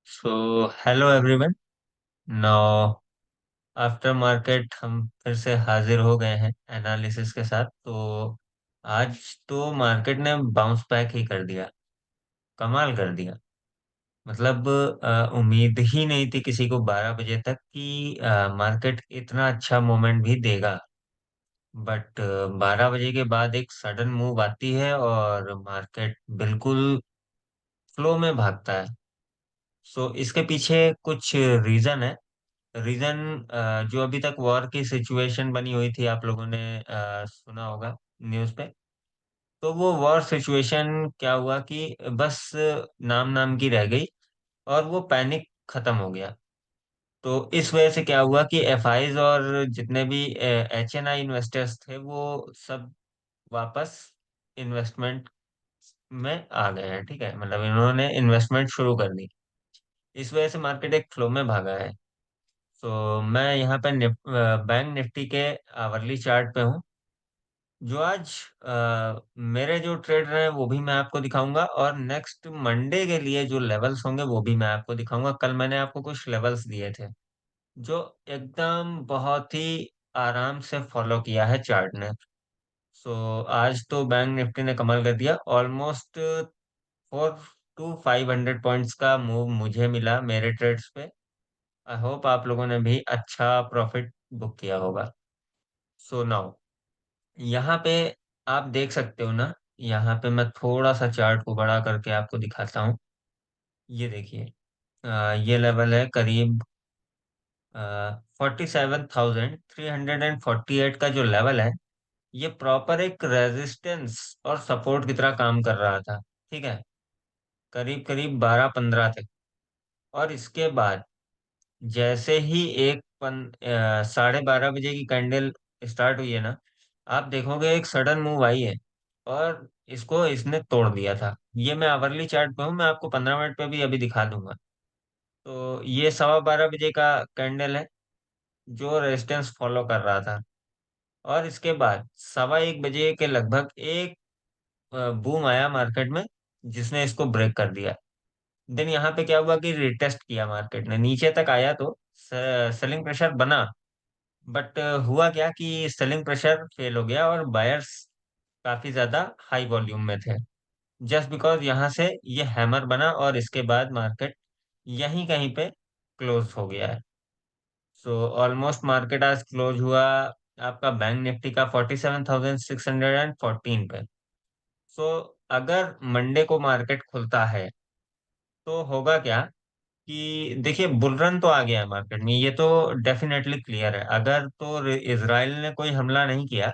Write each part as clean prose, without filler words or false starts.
So hello everyone. Now after market हम फिर से हाजिर हो गए हैं एनालिसिस के साथ। तो आज तो मार्केट ने बाउंस बैक ही कर दिया, कमाल कर दिया। मतलब उम्मीद ही नहीं थी किसी को 12 बजे तक कि मार्केट इतना अच्छा मोमेंट भी देगा। बट 12 बजे के बाद एक सडन मूव आती है और मार्केट बिल्कुल फ्लो में भागता है। सो इसके पीछे कुछ रीजन है। रीजन जो अभी तक वॉर की सिचुएशन बनी हुई थी, आप लोगों ने सुना होगा न्यूज़ पे। तो वो वॉर सिचुएशन क्या हुआ कि बस नाम नाम की रह गई और वो पैनिक खत्म हो गया। तो इस वजह से क्या हुआ कि एफआईज और जितने भी एचएनआई इन्वेस्टर्स थे वो सब वापस इन्वेस्टमेंट में आ गए हैं। ठीक है, मतलब इन्होंने इन्वेस्टमेंट शुरू कर दी। इस वजह से मार्केट एक फ्लो में भागा है। तो मैं यहाँ पे बैंक निफ्टी के आवरली चार्ट पे हूँ। जो आज मेरे जो ट्रेड रहे हैं वो भी मैं आपको दिखाऊंगा, और नेक्स्ट मंडे के लिए जो लेवल्स होंगे वो भी मैं आपको दिखाऊंगा। कल मैंने आपको कुछ लेवल्स दिए थे जो एकदम बहुत ही आराम से फॉलो किया है चार्ट ने। सो आज तो बैंक निफ्टी ने कमाल कर दिया। ऑलमोस्ट 4 to 500 पॉइंट्स का मूव मुझे मिला मेरे ट्रेड्स पे। आई होप आप लोगों ने भी अच्छा प्रॉफिट बुक किया होगा। सो नाउ यहाँ पे आप देख सकते हो ना। यहाँ पे मैं थोड़ा सा चार्ट को बड़ा करके आपको दिखाता हूँ। ये देखिए, ये लेवल है करीब 47,348 का जो लेवल है। ये प्रॉपर एक रेजिस्टेंस और सपोर्ट की तरह काम कर रहा था। ठीक है, करीब करीब 12-15 तक। और इसके बाद जैसे ही 12:30 बजे की कैंडल स्टार्ट हुई है ना, आप देखोगे एक सडन मूव आई है और इसको इसने तोड़ दिया था। ये मैं आवरली चार्ट पे हूँ, मैं आपको 15 मिनट पे भी अभी दिखा दूंगा। तो ये 12:15 बजे का कैंडल है जो रेजिस्टेंस फॉलो कर रहा था। और इसके बाद 1:15 बजे के लगभग एक बूम आया मार्केट में जिसने इसको ब्रेक कर दिया। देन यहाँ पे क्या हुआ कि रिटेस्ट किया मार्केट ने, नीचे तक आया तो सेलिंग प्रेशर बना। बट हुआ क्या कि सेलिंग प्रेशर फेल हो गया और बायर्स काफी ज्यादा हाई वॉल्यूम में थे। जस्ट बिकॉज यहाँ से ये हैमर बना और इसके बाद मार्केट यहीं कहीं पे क्लोज हो गया है। सो ऑलमोस्ट मार्केट आज क्लोज हुआ आपका बैंक निफ्टी का 47,614 पे। सो अगर मंडे को मार्केट खुलता है तो होगा क्या कि देखिए, बुल रन तो आ गया है मार्केट में, ये तो डेफिनेटली क्लियर है। अगर तो इसराइल ने कोई हमला नहीं किया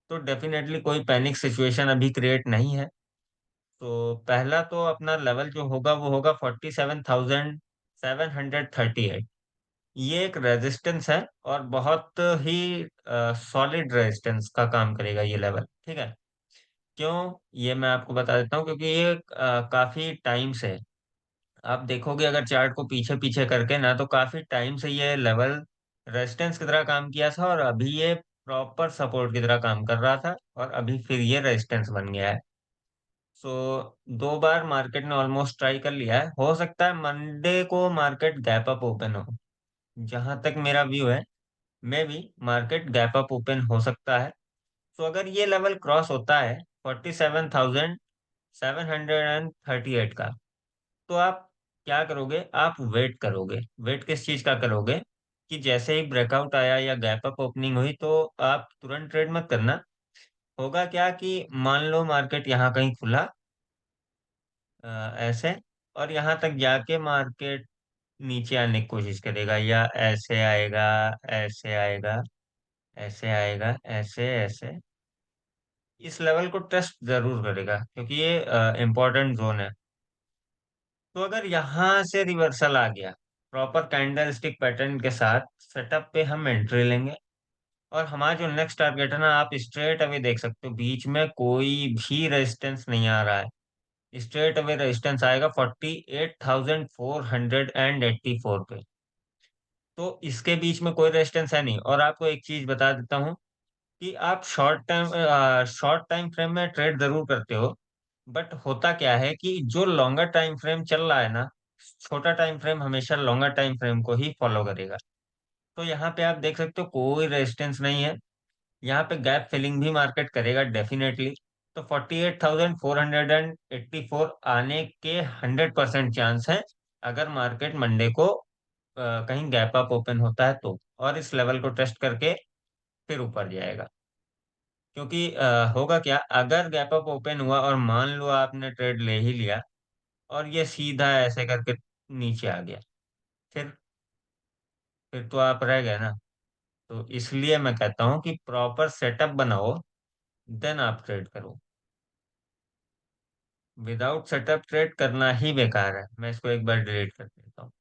तो डेफिनेटली कोई पैनिक सिचुएशन अभी क्रिएट नहीं है। तो पहला तो अपना लेवल जो होगा वो होगा 47,738। ये एक रेजिस्टेंस है और बहुत ही सॉलिड रेजिस्टेंस का काम करेगा ये लेवल। ठीक है, क्यों, ये मैं आपको बता देता हूँ। क्योंकि ये काफी टाइम से आप देखोगे, अगर चार्ट को पीछे पीछे करके ना, तो काफी टाइम से ये लेवल रेजिस्टेंस की तरह काम किया था और अभी ये प्रॉपर सपोर्ट की तरह काम कर रहा था और अभी फिर ये रेजिस्टेंस बन गया है। सो 2 बार मार्केट ने ऑलमोस्ट ट्राई कर लिया है। हो सकता है मंडे को मार्केट गैप अप ओपन हो, जहां तक मेरा व्यू है। मे भी मार्केट गैप अप ओपन हो सकता है। तो अगर ये लेवल क्रॉस होता है 47,738 का, तो आप क्या करोगे, आप वेट करोगे। वेट किस चीज का करोगे कि जैसे ही ब्रेकआउट आया या गैप अप ओपनिंग हुई तो आप तुरंत ट्रेड मत करना। होगा क्या कि मान लो मार्केट यहाँ कहीं खुला ऐसे, और यहाँ तक जाके मार्केट नीचे आने की कोशिश करेगा, या ऐसे आएगा, ऐसे आएगा, ऐसे आएगा, ऐसे ऐसे, इस लेवल को टेस्ट जरूर करेगा क्योंकि ये इंपॉर्टेंट जोन है। तो अगर यहाँ से रिवर्सल आ गया प्रॉपर कैंडल स्टिक पैटर्न के साथ, सेटअप पे हम एंट्री लेंगे। और हमारा जो नेक्स्ट टारगेट है ना, आप स्ट्रेट अवे देख सकते हो, बीच में कोई भी रेजिस्टेंस नहीं आ रहा है। स्ट्रेट अवे रेजिस्टेंस आएगा 48,484 पे। तो इसके बीच में कोई रेजिस्टेंस है नहीं। और आपको एक चीज बता देता हूँ कि आप शॉर्ट टाइम फ्रेम में ट्रेड जरूर करते हो, बट होता क्या है कि जो लॉन्गर टाइम फ्रेम चल रहा है ना, छोटा टाइम फ्रेम हमेशा लॉन्गर टाइम फ्रेम को ही फॉलो करेगा। तो यहाँ पे आप देख सकते हो कोई रेजिस्टेंस नहीं है। यहाँ पे गैप फिलिंग भी मार्केट करेगा डेफिनेटली। तो 48,484 आने के 100% चांस है, अगर मार्केट मंडे को कहीं गैप अप ओपन होता है तो, और इस लेवल को टेस्ट करके फिर ऊपर जाएगा। क्योंकि होगा क्या, अगर गैप अप ओपन हुआ और मान लो आपने ट्रेड ले ही लिया और ये सीधा ऐसे करके नीचे आ गया, फिर फिर तो आप रह गए ना। तो इसलिए मैं कहता हूँ कि प्रॉपर सेटअप बनाओ, देन आप ट्रेड करो। विदाउट सेटअप ट्रेड करना ही बेकार है। मैं इसको एक बार डिलीट कर देता हूँ।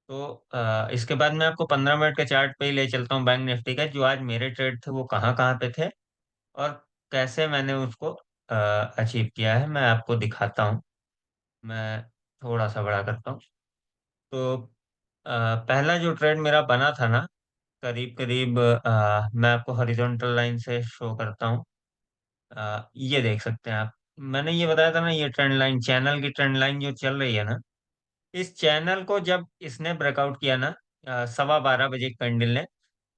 तो इसके बाद मैं आपको 15 मिनट के चार्ट पे ही ले चलता हूँ बैंक निफ्टी का, जो आज मेरे ट्रेड थे वो कहाँ कहाँ पे थे और कैसे मैंने उसको अचीव किया है, मैं आपको दिखाता हूँ। मैं थोड़ा सा बड़ा करता हूँ। तो पहला जो ट्रेड मेरा बना था ना, करीब करीब मैं आपको हॉरिजॉन्टल लाइन से शो करता हूँ। ये देख सकते हैं आप। मैंने ये बताया था ना, ये ट्रेंड लाइन, चैनल की ट्रेंड लाइन जो चल रही है ना, इस चैनल को जब इसने ब्रेकआउट किया ना 12:15 बजे कैंडल ने,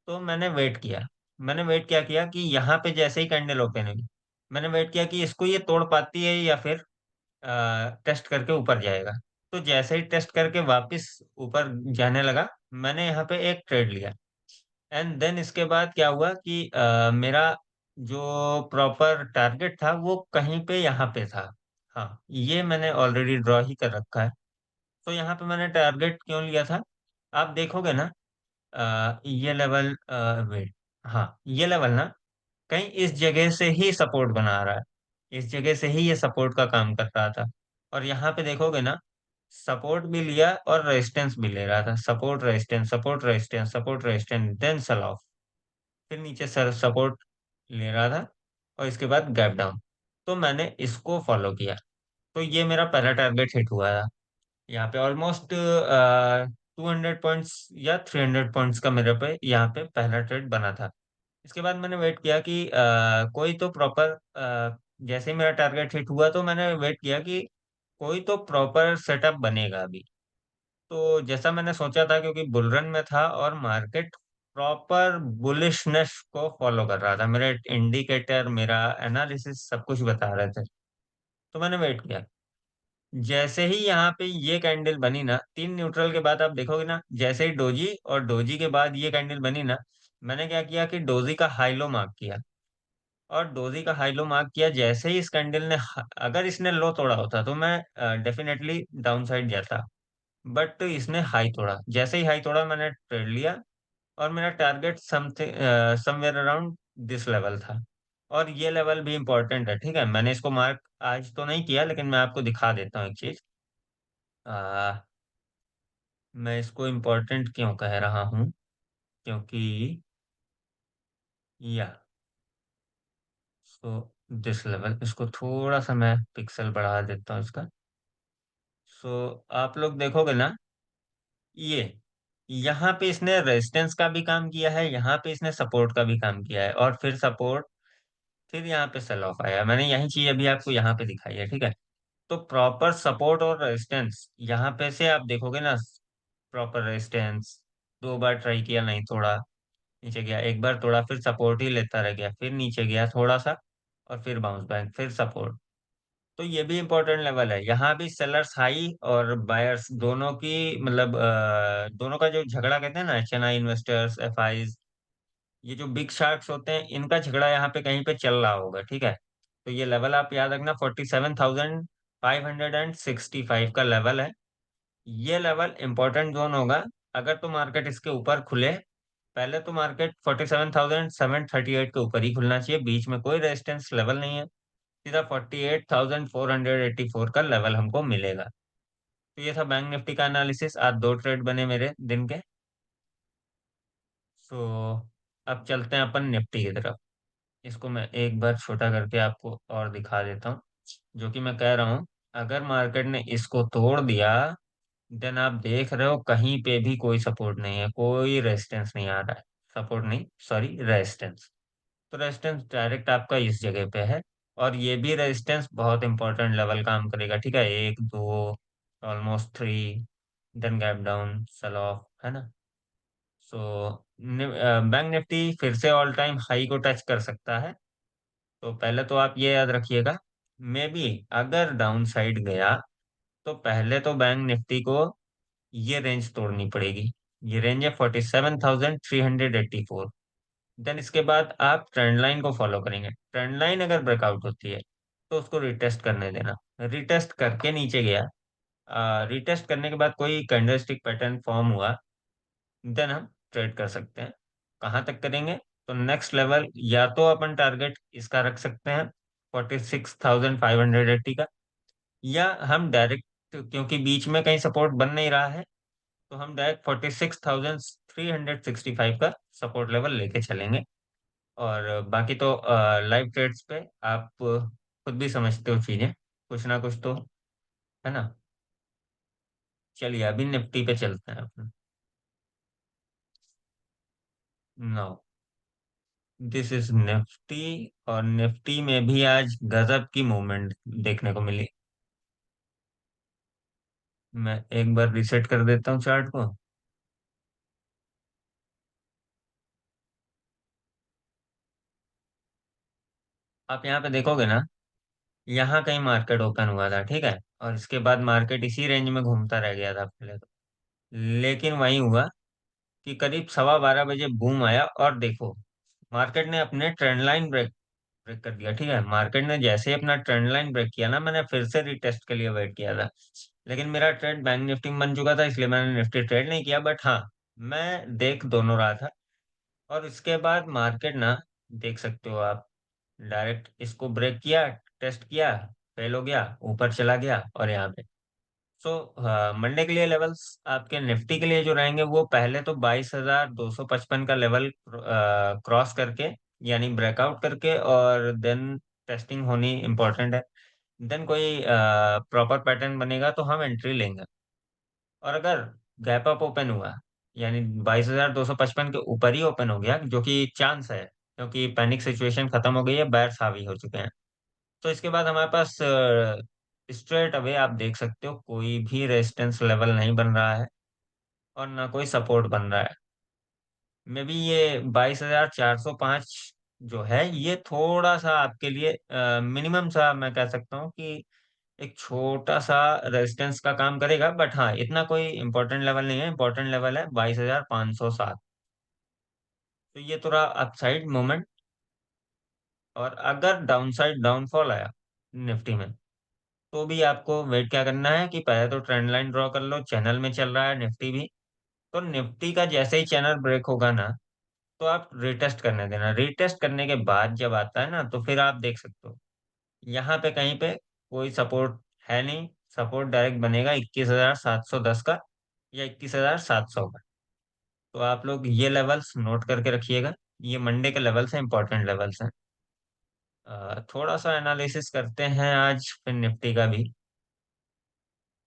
तो मैंने वेट किया। मैंने वेट क्या किया कि यहाँ पे जैसे ही कैंडल ओपन हुई, मैंने वेट किया कि इसको ये तोड़ पाती है या फिर टेस्ट करके ऊपर जाएगा। तो जैसे ही टेस्ट करके वापस ऊपर जाने लगा, मैंने यहाँ पे एक ट्रेड लिया। एंड देन इसके बाद क्या हुआ कि मेरा जो प्रॉपर टारगेट था वो कहीं पे यहाँ पे था। हाँ, ये मैंने ऑलरेडी ड्रॉ ही कर रखा है। तो यहाँ पे मैंने टारगेट क्यों लिया था, आप देखोगे ना, ये लेवल, वेट, हाँ ये लेवल ना कहीं इस जगह से ही सपोर्ट बना रहा है। इस जगह से ही ये सपोर्ट का काम कर रहा था। और यहाँ पे देखोगे ना, सपोर्ट भी लिया और रेजिस्टेंस भी ले रहा था। Support resistance, support resistance, support resistance, then sell off. फिर नीचे सर सपोर्ट ले रहा था और इसके बाद गैप डाउन। तो मैंने इसको फॉलो किया। तो ये मेरा पहला टारगेट हिट हुआ था। यहाँ पे ऑलमोस्ट 200 पॉइंट्स या 300 पॉइंट्स का मेरे पे यहाँ पे पहला ट्रेड बना था। इसके बाद मैंने वेट किया कि कोई तो प्रॉपर, जैसे ही मेरा टारगेट हिट हुआ तो मैंने वेट किया कि कोई तो प्रॉपर सेटअप बनेगा अभी। तो जैसा मैंने सोचा था, क्योंकि बुलरन में था और मार्केट प्रॉपर बुलिशनेस को फॉलो कर रहा था, मेरे इंडिकेटर, मेरा एनालिसिस सब कुछ बता रहे थे। तो मैंने वेट किया। जैसे ही यहाँ पे ये कैंडल बनी ना, तीन न्यूट्रल के बाद आप देखोगे ना, जैसे ही डोजी और डोजी के बाद ये कैंडल बनी ना, मैंने क्या किया कि डोजी का हाई लो मार्क किया। और डोजी का हाई लो मार्क किया, जैसे ही इस कैंडल ने अगर इसने लो तोड़ा होता तो मैं डेफिनेटली डाउन साइड जाता। बट इसने हाई तोड़ा, जैसे ही हाई तोड़ा मैंने ट्रेड लिया। और मेरा target something somewhere around this level था। और ये लेवल भी इंपॉर्टेंट है, ठीक है। मैंने इसको मार्क आज तो नहीं किया, लेकिन मैं आपको दिखा देता हूँ एक चीज। आ, मैं इसको इम्पोर्टेंट क्यों कह रहा हूँ, क्योंकि या सो दिस लेवल, इसको थोड़ा सा मैं पिक्सल बढ़ा देता हूँ इसका। सो आप लोग देखोगे ना, ये यहाँ पे इसने रेजिस्टेंस का भी काम किया है, यहाँ पे इसने सपोर्ट का भी काम किया है, और फिर सपोर्ट, फिर यहाँ पे सेल ऑफ आया। मैंने यही चीज अभी आपको यहाँ पे दिखाई है, ठीक है। तो प्रॉपर सपोर्ट और रेजिस्टेंस यहाँ पे से आप देखोगे ना, प्रॉपर रेजिस्टेंस, दो बार ट्राई किया नहीं तोड़ा, नीचे गया, एक बार तोड़ा, फिर सपोर्ट ही लेता रह गया, फिर नीचे गया थोड़ा सा, और फिर बाउंस बैक, फिर सपोर्ट। तो ये भी इंपॉर्टेंट लेवल है। यहाँ भी सेलर्स हाई और बायर्स दोनों की, मतलब दोनों का जो झगड़ा कहते हैं ना, एचएनआई इन्वेस्टर्स, एफआईज, ये जो बिग शार्क्स होते हैं, इनका झगड़ा यहाँ पे कहीं पे चल रहा होगा, ठीक है। तो ये लेवल आप याद रखना, 47,565 का लेवल है। ये लेवल इंपॉर्टेंट जोन होगा। अगर तो मार्केट इसके ऊपर खुले, पहले तो मार्केट 47,738 के ऊपर ही खुलना चाहिए, बीच में कोई रेजिस्टेंस लेवल नहीं है। सीधा 48,484 का लेवल हमको मिलेगा। तो ये था बैंक निफ्टी का एनालिसिस। आज दो ट्रेड बने मेरे दिन के। सो अब चलते हैं अपन निफ्टी की तरफ। इसको मैं एक बार छोटा करके आपको और दिखा देता हूँ। जो कि मैं कह रहा हूँ, अगर मार्केट ने इसको तोड़ दिया, देन आप देख रहे हो कहीं पे भी कोई सपोर्ट नहीं है, कोई रेजिस्टेंस नहीं आ रहा है। सपोर्ट नहीं, सॉरी, रेजिस्टेंस। तो रेजिस्टेंस डायरेक्ट आपका इस जगह पे है। और ये भी रेजिस्टेंस बहुत इंपॉर्टेंट लेवल काम करेगा, ठीक है, एक दो, almost 3, then gap down, sell off, है ना। सो बैंक निफ्टी फिर से ऑल टाइम हाई को टच कर सकता है। तो पहले तो आप ये याद रखिएगा, मे बी अगर डाउन साइड गया तो पहले तो बैंक निफ्टी को ये रेंज तोड़नी पड़ेगी। ये रेंज है 47,384। देन इसके बाद आप ट्रेंड लाइन को फॉलो करेंगे। ट्रेंड लाइन अगर ब्रेकआउट होती है तो उसको रिटेस्ट करने देना। रिटेस्ट करके नीचे गया, रिटेस्ट करने के बाद कोई कैंडलस्टिक पैटर्न फॉर्म हुआ, देन हम ट्रेड कर सकते हैं। कहाँ तक करेंगे? तो नेक्स्ट लेवल या तो अपन टारगेट इसका रख सकते हैं 46,580 का, या हम डायरेक्ट, क्योंकि बीच में कहीं सपोर्ट बन नहीं रहा है, तो हम डायरेक्ट 46,365 का सपोर्ट लेवल लेके चलेंगे। और बाकी तो लाइव ट्रेड्स पे आप खुद भी समझते हो चीजें, कुछ ना कुछ तो, है ना। चलिए अभी निफ्टी पे चलते हैं अपन। No, this is Nifty. और निफ्टी में भी आज गजब की मूवमेंट देखने को मिली। मैं एक बार रिसेट कर देता हूँ चार्ट को। आप यहाँ पे देखोगे ना, यहाँ कहीं मार्केट ओपन हुआ था, ठीक है, और इसके बाद मार्केट इसी रेंज में घूमता रह गया था पहले तो। लेकिन वही हुआ कि करीब 12:15 बजे बूम आया, और देखो मार्केट ने अपने ट्रेंड लाइन ब्रेक ब्रेक कर दिया। ठीक है, मार्केट ने जैसे ही अपना ट्रेंड लाइन ब्रेक किया ना, मैंने फिर से रिटेस्ट के लिए वेट किया था। लेकिन मेरा ट्रेड बैंक निफ्टी में बन चुका था, इसलिए मैंने निफ्टी ट्रेड नहीं किया, बट हाँ, मैं देख दोनों रहा था। और इसके बाद मार्केट ना, देख सकते हो आप, डायरेक्ट इसको ब्रेक किया, टेस्ट किया, फेल हो गया, ऊपर चला गया, और यहाँ पे। सो मंडे के लिए लेवल्स आपके निफ्टी के लिए जो रहेंगे, वो पहले तो 22,255 का लेवल क्रॉस करके, यानी ब्रेकआउट करके, और देन टेस्टिंग होनी इम्पोर्टेंट है। देन कोई प्रॉपर पैटर्न बनेगा तो हम एंट्री लेंगे। और अगर गैप अप ओपन हुआ, यानी 22,255 के ऊपर ही ओपन हो गया, जो कि चांस है क्योंकि पैनिक सिचुएशन खत्म हो गई है, बायर्स हावी हो चुके हैं, तो इसके बाद हमारे पास स्ट्रेट अवे आप देख सकते हो कोई भी रेजिस्टेंस लेवल नहीं बन रहा है, और ना कोई सपोर्ट बन रहा है। मे बी ये 22,405 जो है, ये थोड़ा सा आपके लिए मिनिमम सा मैं कह सकता हूँ कि एक छोटा सा रेजिस्टेंस का काम करेगा, बट हाँ, इतना कोई इंपॉर्टेंट लेवल नहीं है। इंपॉर्टेंट लेवल है 22,507। तो ये थोड़ा अपसाइड मोमेंट। और अगर डाउनसाइड डाउनफॉल आया निफ्टी में, तो भी आपको वेट क्या करना है कि पहले तो ट्रेंड लाइन ड्रॉ कर लो, चैनल में चल रहा है निफ्टी भी। तो निफ्टी का जैसे ही चैनल ब्रेक होगा ना, तो आप रिटेस्ट करने देना। रिटेस्ट करने के बाद जब आता है ना, तो फिर आप देख सकते हो यहाँ पे कहीं पे कोई सपोर्ट है नहीं। सपोर्ट डायरेक्ट बनेगा 21,710 का, या 21,700 का। तो आप लोग ये लेवल्स नोट करके रखिएगा। ये मंडे के लेवल्स हैं, इंपॉर्टेंट लेवल्स हैं। थोड़ा सा एनालिसिस करते हैं आज फिर निफ्टी का भी,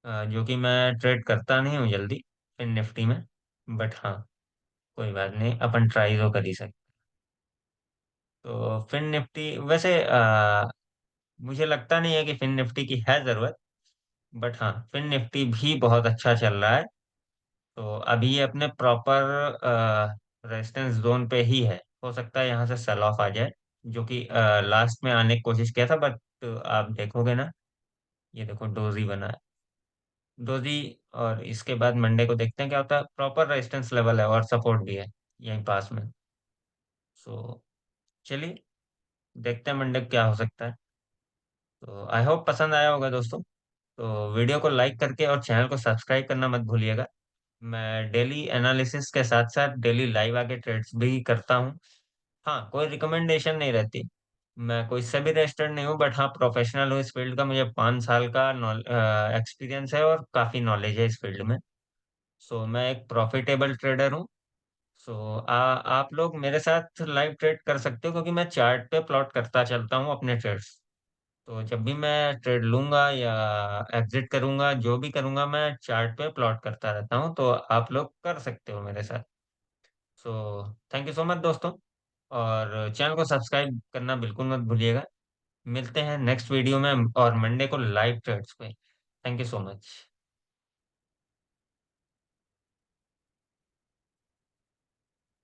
जो कि मैं ट्रेड करता नहीं हूँ जल्दी फिर निफ्टी में, बट हाँ, कोई बात नहीं, अपन ट्राई तो कर ही सकते। तो फिर निफ्टी वैसे मुझे लगता नहीं है कि फिन निफ्टी की है जरूरत, बट हाँ, फिन निफ्टी भी बहुत अच्छा चल रहा है। तो अभी ये अपने प्रॉपर रेजिस्टेंस जोन पे ही है। हो सकता है यहाँ से सेल ऑफ आ जाए, जो कि लास्ट में आने की कोशिश किया था, बट आप देखोगे ना, ये देखो डोजी बना है, डोजी। और इसके बाद मंडे को देखते हैं क्या होता है। प्रॉपर रेजिस्टेंस लेवल है और सपोर्ट भी है यहीं पास में। सो चलिए, देखते हैं मंडे को क्या हो सकता है। तो आई होप पसंद आया होगा दोस्तों। तो वीडियो को लाइक करके और चैनल को सब्सक्राइब करना मत भूलिएगा। मैं डेली एनालिसिस के साथ साथ डेली लाइव आके ट्रेड्स भी करता हूँ। हाँ, कोई रिकमेंडेशन नहीं रहती। मैं कोई से भी रजिस्टर्ड नहीं हूँ, बट हाँ, प्रोफेशनल हूँ इस फील्ड का। मुझे 5 साल का एक्सपीरियंस है और काफ़ी नॉलेज है इस फील्ड में। सो मैं एक प्रॉफिटेबल ट्रेडर हूँ। सो आप लोग मेरे साथ लाइव ट्रेड कर सकते हो, क्योंकि मैं चार्ट पे प्लॉट करता चलता हूँ अपने ट्रेड्स। तो जब भी मैं ट्रेड लूंगा या एग्जिट करूंगा, जो भी करूंगा, मैं चार्ट पे प्लॉट करता रहता हूँ। तो आप लोग कर सकते हो मेरे साथ। So thank you so much दोस्तों। और चैनल को सब्सक्राइब करना बिल्कुल मत भूलिएगा। मिलते हैं नेक्स्ट वीडियो में और मंडे को लाइव ट्रेड्स पे। Thank you so much.